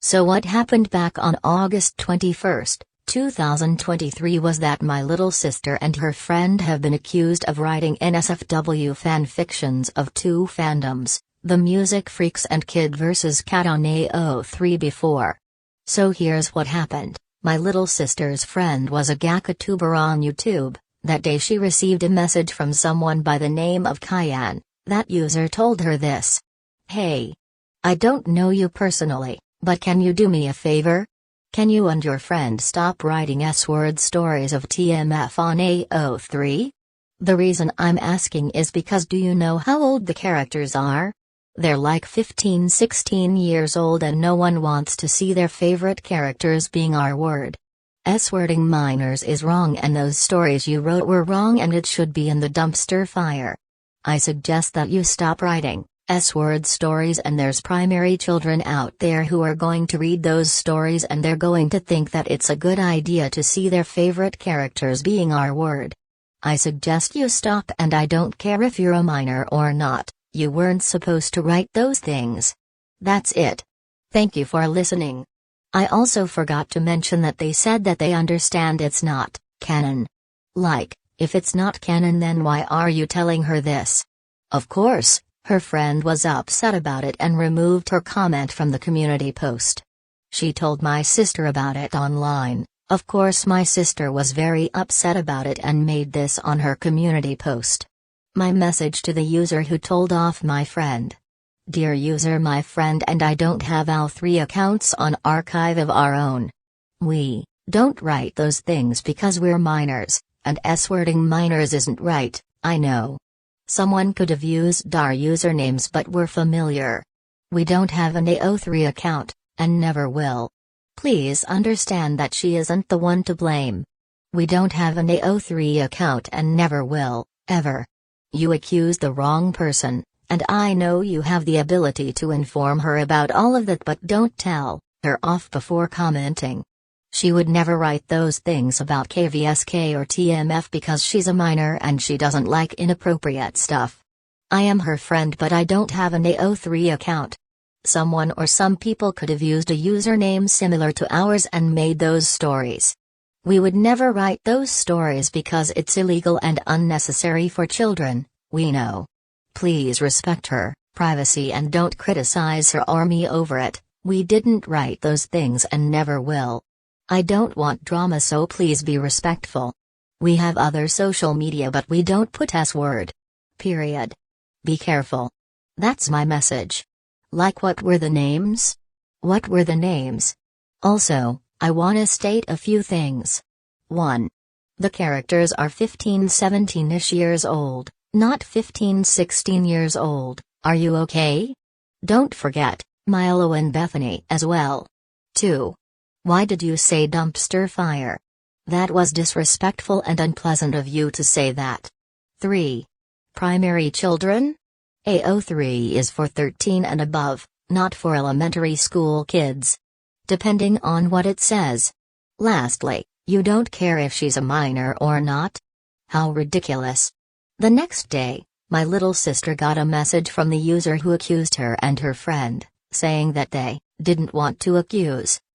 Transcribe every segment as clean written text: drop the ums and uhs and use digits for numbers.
So what happened back on August 21st, 2023 was that my little sister and her friend have been accused of writing NSFW fanfictions of two fandoms, the Music Freaks and Kid vs. Cat on AO3 before. So here's what happened. My little sister's friend was a GAKatuber on YouTube. That day she received a message from someone by the name of Kyan. That user told her this. Hey. I don't know you personally, but can you do me a favor? Can you and your friend stop writing S-word stories of TMF on AO3? The reason I'm asking is because do you know how old the characters are? They're like 15-16 years old and no one wants to see their favorite characters being R-word. S-wording minors is wrong and those stories you wrote were wrong and it should be in the dumpster fire. I suggest that you stop writing S-word stories, and there's primary children out there who are going to read those stories and they're going to think that it's a good idea to see their favorite characters being R-word. I suggest you stop, and I don't care if you're a minor or not, you weren't supposed to write those things. That's it. Thank you for listening. I also forgot to mention that they said that they understand it's not canon. Like, if it's not canon then why are you telling her this? Of course. Her friend was upset about it and removed her comment from the community post. She told my sister about it online. Of course my sister was very upset about it and made this on her community post. My message to the user who told off my friend. Dear user, my friend and I don't have our 3 accounts on archive of our own. We don't write those things because we're minors, and S-wording minors isn't right, I know. Someone could have used our usernames but we're familiar. We don't have an AO3 account, and never will. Please understand that she isn't the one to blame. We don't have an AO3 account and never will, ever. You accused the wrong person, and I know you have the ability to inform her about all of that, but don't tell her off before commenting. She would never write those things about KVSK or TMF because she's a minor and she doesn't like inappropriate stuff. I am her friend but I don't have an AO3 account. Someone or some people could have used a username similar to ours and made those stories. We would never write those stories because it's illegal and unnecessary for children, we know. Please respect her privacy and don't criticize her or me over it. We didn't write those things and never will. I don't want drama, so please be respectful. We have other social media but we don't put S-word. Period. Be careful. That's my message. Like, what were the names? What were the names? Also, I wanna state a few things. 1. The characters are 15-17ish years old, not 15-16 years old, are you okay? Don't forget Milo and Bethany as well. 2. Why did you say dumpster fire? That was disrespectful and unpleasant of you to say that. 3. Primary children? AO3 is for 13 and above, not for elementary school kids. Depending on what it says. Lastly, you don't care if she's a minor or not? How ridiculous. The next day, my little sister got a message from the user who accused her and her friend, saying that they didn't want to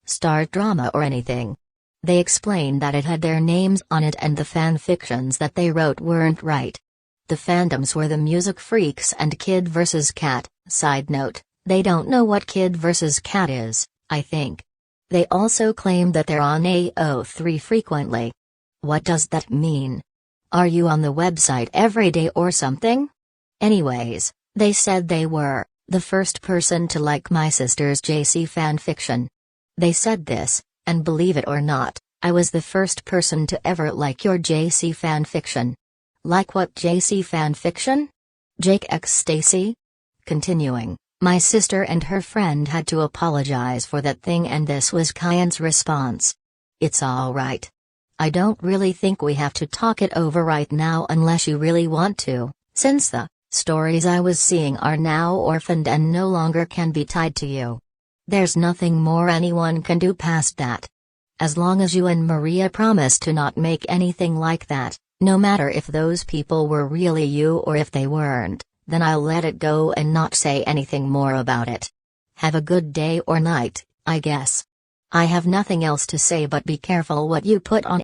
start drama or anything. They explained that it had their names on it and the fanfictions that they wrote weren't right. The fandoms were the Music Freaks and Kid vs. Cat. Side note, they don't know what Kid vs. Cat is, I think. They also claim that they're on AO3 frequently. What does that mean? Are you on the website every day or something? Anyways, they said they were the first person to like my sister's JC fanfiction. They said this, and believe it or not, I was the first person to ever like your JC fanfiction. Like what JC fanfiction? Jake X Stacy? Continuing, my sister and her friend had to apologize for that thing and this was Kyan's response. It's alright. I don't really think we have to talk it over right now unless you really want to, since the stories I was seeing are now orphaned and no longer can be tied to you. There's nothing more anyone can do past that. As long as you and Maria promise to not make anything like that, no matter if those people were really you or if they weren't, then I'll let it go and not say anything more about it. Have a good day or night, I guess. I have nothing else to say but be careful what you put on